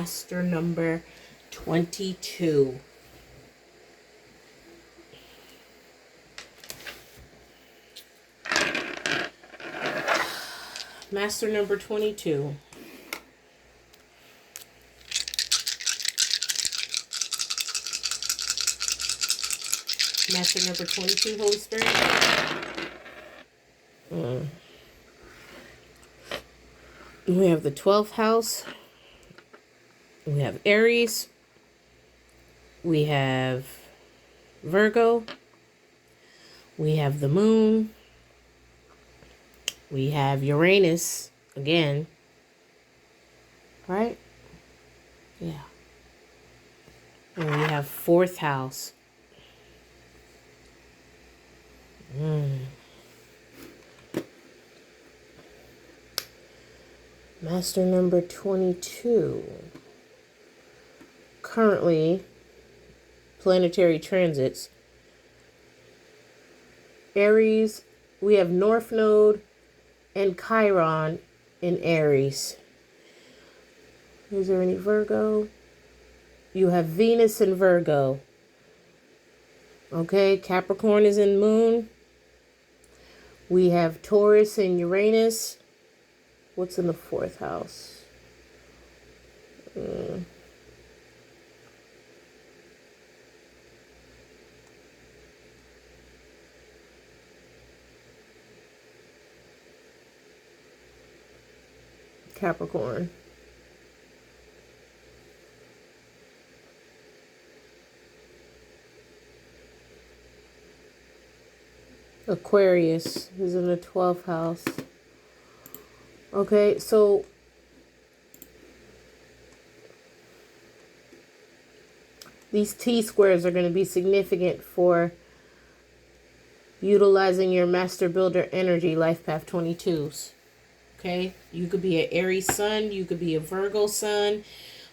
master number 22. Master number 22. Master number 22, Holy Spirit. We have the 12th house. We have Aries. We have Virgo. We have the moon. We have Uranus again. Right? Yeah. And we have 4th house. Master number 22. Currently, planetary transits. Aries, we have North Node and Chiron in Aries. Is there any Virgo? You have Venus in Virgo. Okay, Capricorn is in Moon. We have Taurus and Uranus. What's in the 4th house? Capricorn. Aquarius is in the 12th house. Okay, so these T-squares are going to be significant for utilizing your Master Builder energy, Life Path 22s. Okay, you could be an Aries sun, you could be a Virgo sun,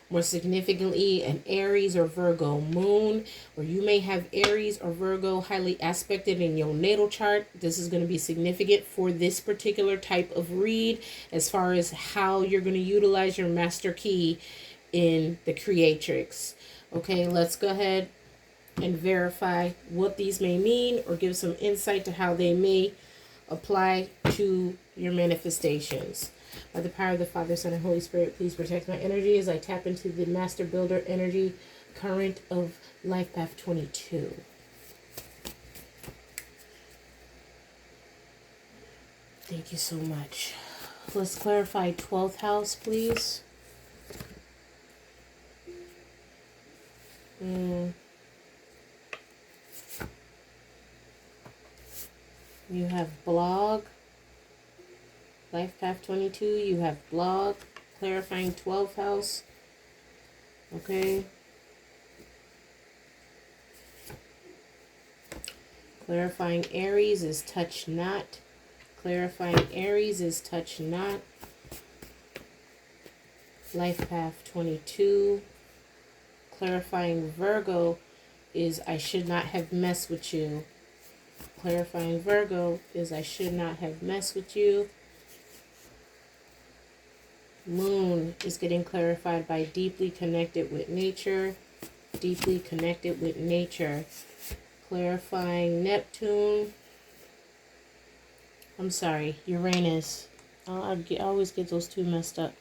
more significantly an Aries or Virgo moon, or you may have Aries or Virgo highly aspected in your natal chart. This is going to be significant for this particular type of read as far as how you're going to utilize your master key in the creatrix. Okay, let's go ahead and verify what these may mean or give some insight to how they may apply to your manifestations. By the power of the Father, Son, and Holy Spirit, please protect my energy as I tap into the Master Builder energy current of Life Path 22. Thank you so much. Let's clarify 12th house, please. You have blog. Life Path 22, you have blog, clarifying 12th house, okay, clarifying Aries is touch not, clarifying Aries is touch not, Life Path 22, clarifying Virgo is I should not have messed with you, clarifying Virgo is I should not have messed with you. Moon is getting clarified by deeply connected with nature. Deeply connected with nature. Clarifying Neptune. I'm sorry, Uranus. I always get those two mixed up.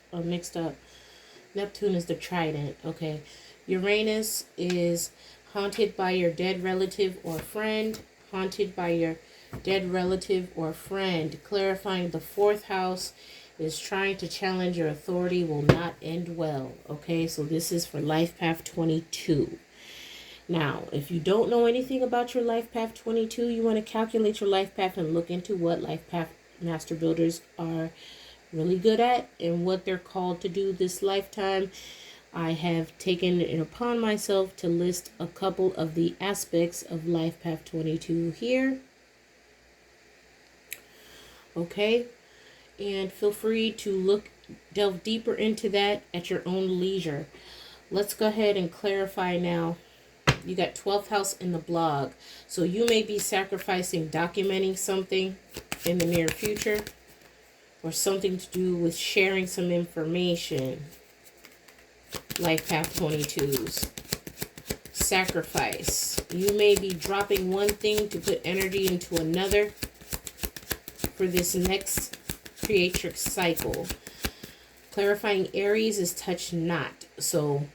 Neptune is the trident. Okay. Uranus is haunted by your dead relative or friend. Haunted by your dead relative or friend. Clarifying the 4th house is trying to challenge your authority will not end well. Okay, so this is for Life Path 22. Now, if you don't know anything about your Life Path 22, you want to calculate your life path and look into what Life Path Master Builders are really good at and what they're called to do this lifetime. I have taken it upon myself to list a couple of the aspects of Life Path 22 here. Okay. And feel free to delve deeper into that at your own leisure. Let's go ahead and clarify now. You got 12th house in the blog. So you may be sacrificing documenting something in the near future or something to do with sharing some information. Life Path 22s. Sacrifice. You may be dropping one thing to put energy into another for this next creatrix cycle. Clarifying Aries is touch not. So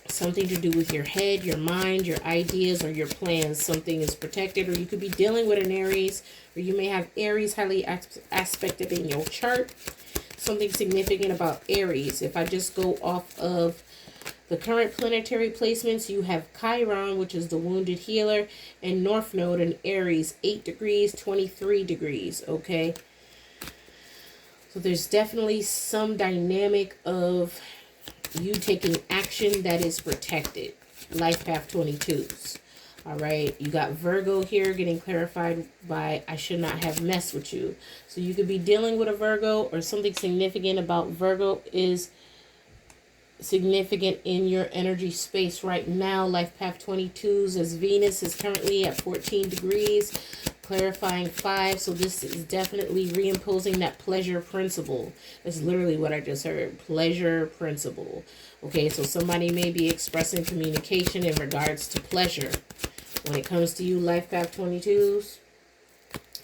something to do with your head, your mind, your ideas, or your plans. Something is protected, or you could be dealing with an Aries, or you may have Aries highly aspected in your chart. Something significant about Aries. If I just go off of the current planetary placements, you have Chiron, which is the wounded healer, and North Node in Aries, 8 degrees, 23 degrees, okay? So there's definitely some dynamic of you taking action that is protected. Life Path 22s. All right. You got Virgo here getting clarified by I should not have messed with you. So you could be dealing with a Virgo, or something significant about Virgo is significant in your energy space right now. Life Path 22s, as Venus is currently at 14 degrees. Clarifying 5, so this is definitely reimposing that pleasure principle. That's literally what I just heard. Pleasure principle. Okay, so somebody may be expressing communication in regards to pleasure. When it comes to you, Life Path 22s,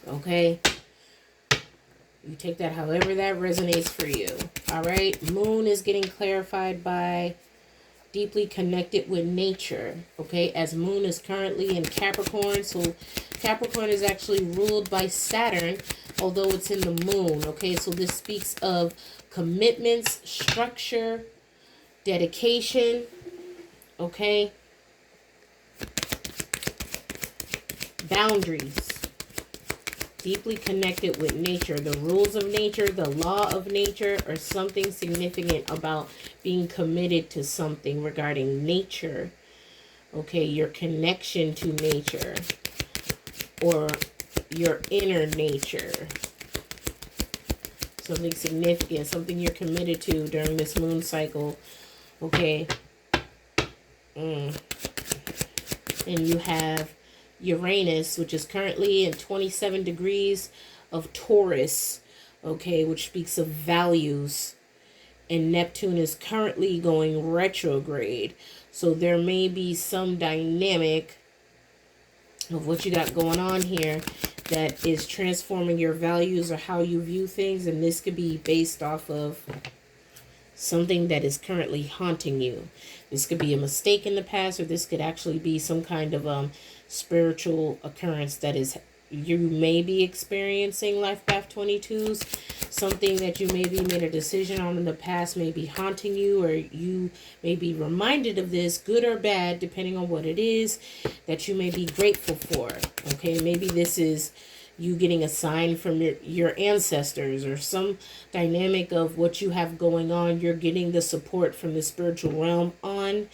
okay, you take that however that resonates for you. All right, Moon is getting clarified by deeply connected with nature, okay, as Moon is currently in Capricorn. So Capricorn is actually ruled by Saturn, although it's in the Moon, okay? So this speaks of commitments, structure, dedication, okay? Boundaries. Deeply connected with nature. The rules of nature, the law of nature, or something significant about being committed to something regarding nature. Okay, your connection to nature, or your inner nature. Something significant, something you're committed to during this moon cycle. Okay. And you have Uranus, which is currently in 27 degrees of Taurus, okay, which speaks of values. And Neptune is currently going retrograde. So there may be some dynamic of what you got going on here that is transforming your values or how you view things. And this could be based off of something that is currently haunting you. This could be a mistake in the past, or this could actually be some kind of spiritual occurrence that is you may be experiencing. Life Path 22s, something that you maybe made a decision on in the past may be haunting you, or you may be reminded of this, good or bad, depending on what it is, that you may be grateful for. Okay, maybe this is you getting a sign from your ancestors, or some dynamic of what you have going on. You're getting the support from the spiritual realm on,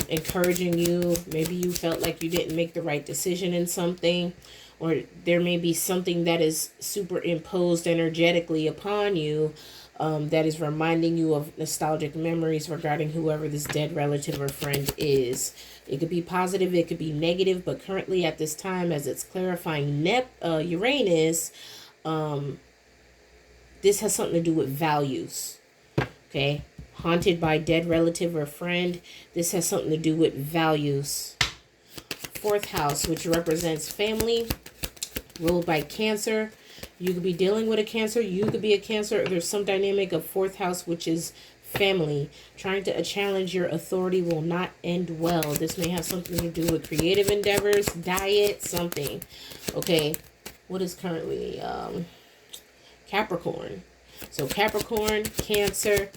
encouraging you. Maybe you felt like you didn't make the right decision in something, or there may be something that is superimposed energetically upon you, that is reminding you of nostalgic memories regarding whoever this dead relative or friend is. It could be positive, it could be negative, but currently at this time, as it's clarifying Uranus, this has something to do with values, okay? Haunted by dead relative or friend, this has something to do with values. 4th house, which represents family, ruled by Cancer. You could be dealing with a Cancer, you could be a Cancer, or there's some dynamic of 4th house, which is family. Trying to challenge your authority will not end well. This may have something to do with creative endeavors, diet, something. Okay, what is currently Capricorn? So Capricorn, Cancer,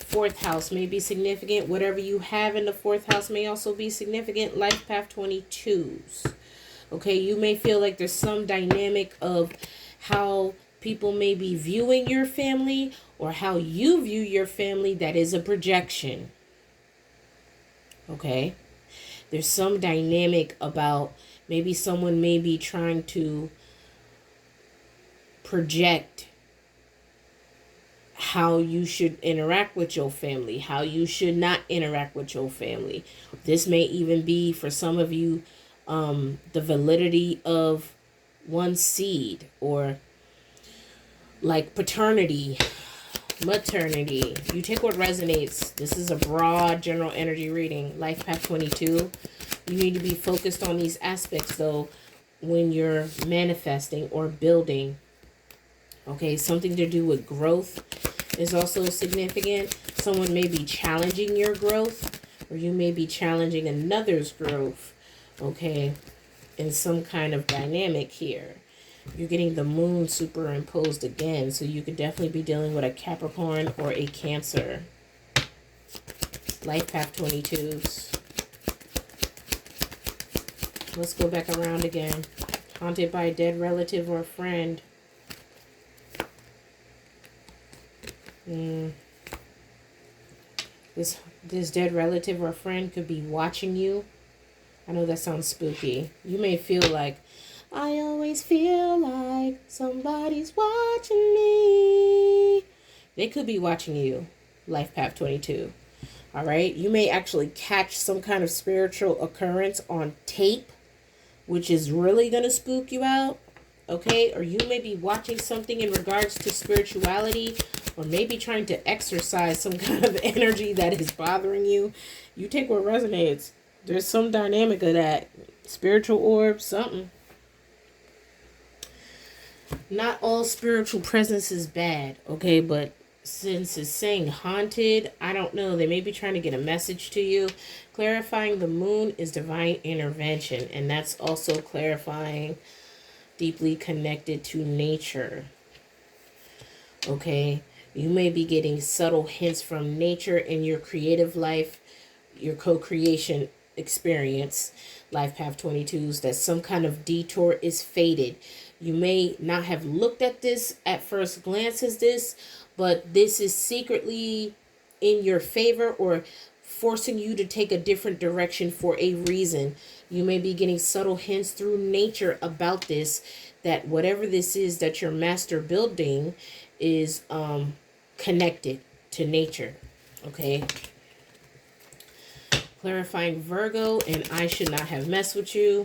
4th house may be significant. Whatever you have in the 4th house may also be significant. Life Path 22s. Okay, you may feel like there's some dynamic of how people may be viewing your family, or how you view your family that is a projection. Okay, there's some dynamic about maybe someone may be trying to project how you should interact with your family, how you should not interact with your family. This may even be, for some of you, the validity of one seed, or like paternity, Maternity. You take what resonates. This is a broad general energy reading. Life path 22. You need to be focused on these aspects, though, when you're manifesting or building. Okay, something to do with growth is also significant. Someone may be challenging your growth, or you may be challenging another's growth, okay, in some kind of dynamic here. You're getting the moon superimposed again, so you could definitely be dealing with a Capricorn or a Cancer. Life path 22s. Let's go back around again. Haunted by a dead relative or friend. This dead relative or friend could be watching you. I know that sounds spooky. You may feel like, I always feel like somebody's watching me. They could be watching you. Life path 22. All right. You may actually catch some kind of spiritual occurrence on tape, which is really going to spook you out. Okay. Or you may be watching something in regards to spirituality, or maybe trying to exercise some kind of energy that is bothering you. You take what resonates. There's some dynamic of that. Spiritual orb, something. Not all spiritual presence is bad, okay? But since it's saying haunted, I don't know. They may be trying to get a message to you. Clarifying the moon is divine intervention. And that's also clarifying deeply connected to nature. Okay? You may be getting subtle hints from nature in your creative life, your co-creation experience. Life path 22s, that some kind of detour is fated. You may not have looked at this at first glance as this, but this is secretly in your favor or forcing you to take a different direction for a reason. You may be getting subtle hints through nature about this, that whatever this is that you're master building is connected to nature. Okay. Clarifying Virgo and I should not have messed with you.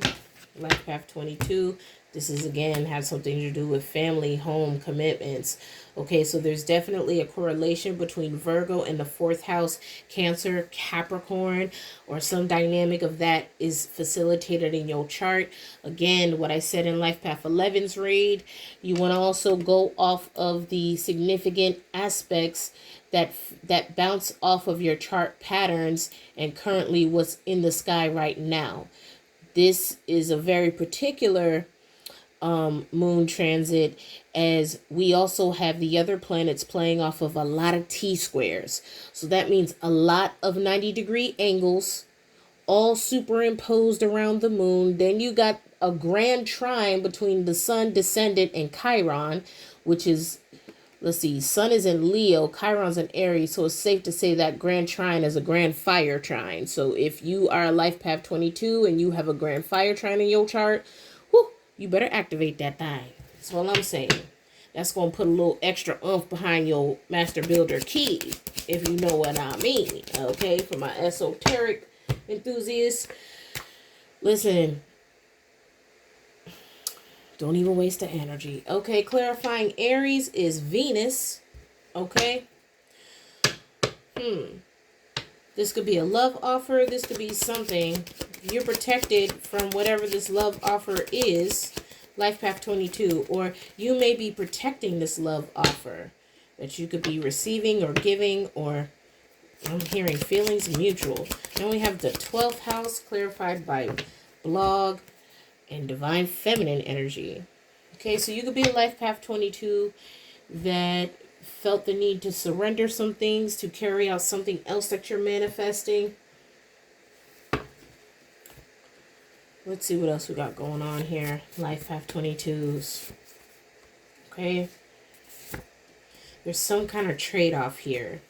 Life path 22. This is, again, has something to do with family, home, commitments. Okay, so there's definitely a correlation between Virgo and the 4th house, Cancer, Capricorn, or some dynamic of that is facilitated in your chart. Again, what I said in Life Path 11's read, you want to also go off of the significant aspects that bounce off of your chart patterns and currently what's in the sky right now. This is a very particular moon transit, as we also have the other planets playing off of a lot of T-squares. So that means a lot of 90-degree angles all superimposed around the moon. Then you got a grand trine between the sun, descendant, and Chiron, which is, let's see, sun is in Leo, Chiron's in Aries, so it's safe to say that grand trine is a grand fire trine. So if you are a Life Path 22 and you have a grand fire trine in your chart, you better activate that thing. That's all I'm saying. That's going to put a little extra oomph behind your master builder key, if you know what I mean. Okay, for my esoteric enthusiasts. Listen, don't even waste the energy. Okay, clarifying Aries is Venus. Okay. This could be a love offer. This could be something. You're protected from whatever this love offer is. Life Path 22. Or you may be protecting this love offer that you could be receiving or giving, or I'm hearing feelings mutual. Then we have the 12th house clarified by blog and divine feminine energy. Okay, so you could be a Life Path 22 that felt the need to surrender some things to carry out something else that you're manifesting. Let's see what else we got going on here. Life Path 22s. Okay. There's some kind of trade-off here.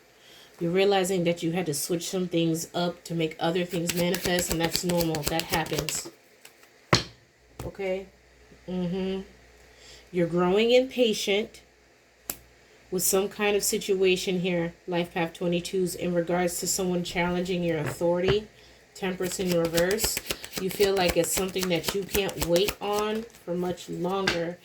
You're realizing that you had to switch some things up to make other things manifest, and that's normal. That happens. Okay. You're growing impatient with some kind of situation here, Life Path 22s, in regards to someone challenging your authority. Temperance in reverse. You feel like it's something that you can't wait on for much longer.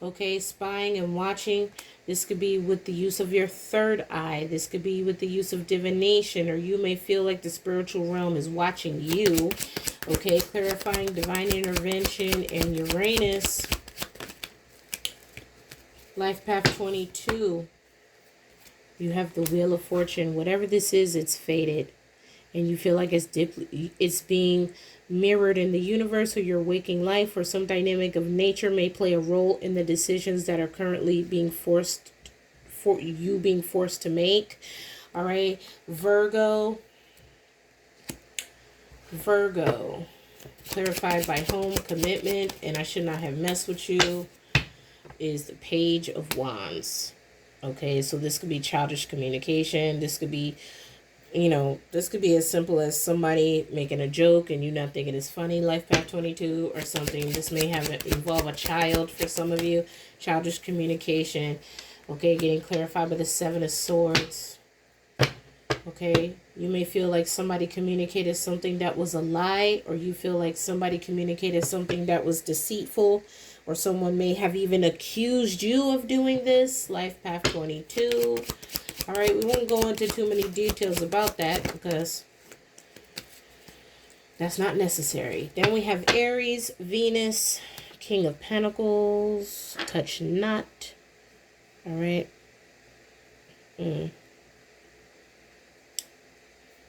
Okay, spying and watching. This could be with the use of your third eye. This could be with the use of divination, or you may feel like the spiritual realm is watching you. Okay, clarifying divine intervention and Uranus. Life path 22. You have the Wheel of Fortune. Whatever this is, it's fated. And you feel like it's being mirrored in the universe or your waking life, or some dynamic of nature may play a role in the decisions that are currently being forced to make. All right, Virgo, clarified by home, commitment, and I should not have messed with you, is the Page of Wands. Okay, so this could be childish communication. This could be, this could be as simple as somebody making a joke and you not thinking it's funny, life path 22 or something. This may involve a child for some of you. Childish communication. Okay, getting clarified by the Seven of Swords. Okay, you may feel like somebody communicated something that was a lie, or you feel like somebody communicated something that was deceitful, or someone may have even accused you of doing this. Life path 22. All right, we won't go into too many details about that because that's not necessary. Then we have Aries, Venus, King of Pentacles, touch not. All right. You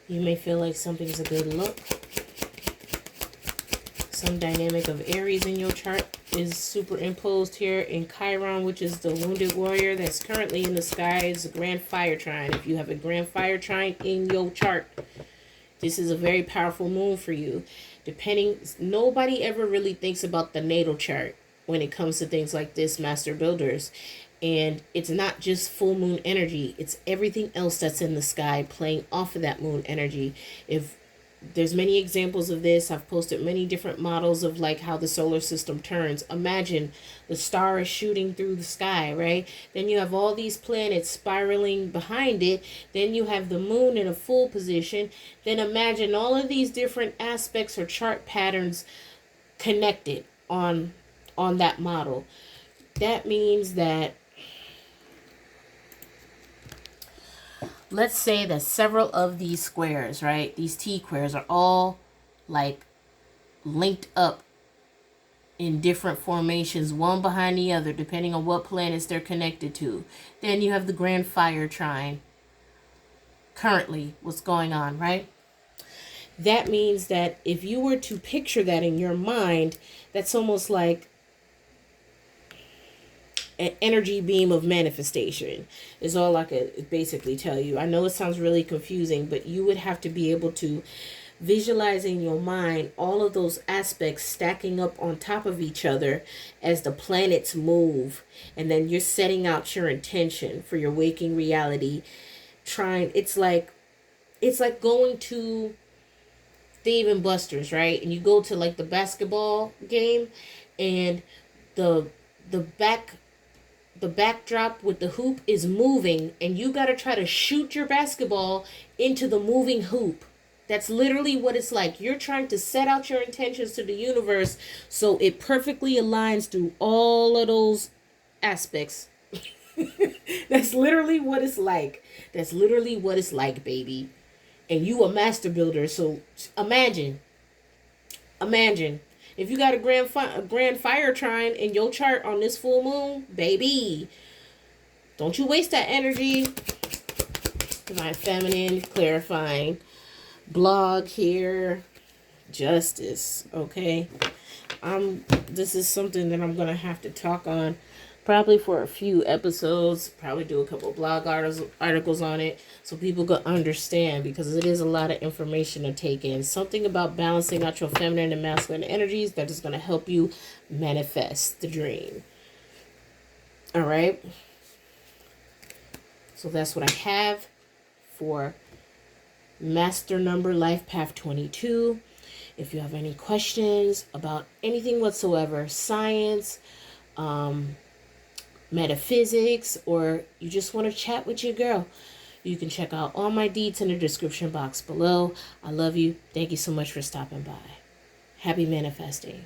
may feel like something's a good look. Some dynamic of Aries in your chart is superimposed here in Chiron, which is the wounded warrior that's currently in the sky. It's a grand fire trine. If you have a grand fire trine in your chart, this is a very powerful moon for you. Nobody ever really thinks about the natal chart when it comes to things like this, master builders. And it's not just full moon energy. It's everything else that's in the sky playing off of that moon energy. If there's many examples of this, I've posted many different models of like how the solar system turns. Imagine the star is shooting through the sky, right? Then you have all these planets spiraling behind it. Then you have the moon in a full position. Then imagine all of these different aspects or chart patterns connected on that model. That means that, let's say that several of these squares, right, these T-squares are all like linked up in different formations, one behind the other, depending on what planets they're connected to. Then you have the Grand Fire Trine. Currently, what's going on, right? That means that if you were to picture that in your mind, that's almost like an energy beam of manifestation is all I could basically tell you. I know it sounds really confusing, but you would have to be able to visualize in your mind all of those aspects stacking up on top of each other as the planets move, and then you're setting out your intention for your waking reality. It's like going to Dave and Buster's, right? And you go to like the basketball game, and the backdrop with the hoop is moving, and you got to try to shoot your basketball into the moving hoop. That's literally what it's like. You're trying to set out your intentions to the universe so it perfectly aligns through all of those aspects. That's literally what it's like. That's literally what it's like, baby. And you a master builder, so imagine if you got a grand fire trine in your chart on this full moon, baby. Don't you waste that energy. Divine Feminine, clarifying. Blog here. Justice, okay? This is something that I'm going to have to talk on probably for a few episodes. Probably do a couple blog articles on it so people can understand, because it is a lot of information to take in. Something about balancing out your feminine and masculine energies that is going to help you manifest the dream. All right. So that's what I have for Master Number Life Path 22. If you have any questions about anything whatsoever, science, metaphysics, or you just want to chat with your girl, you can check out all my deets in the description box below. I love you. Thank you so much for stopping by. Happy manifesting.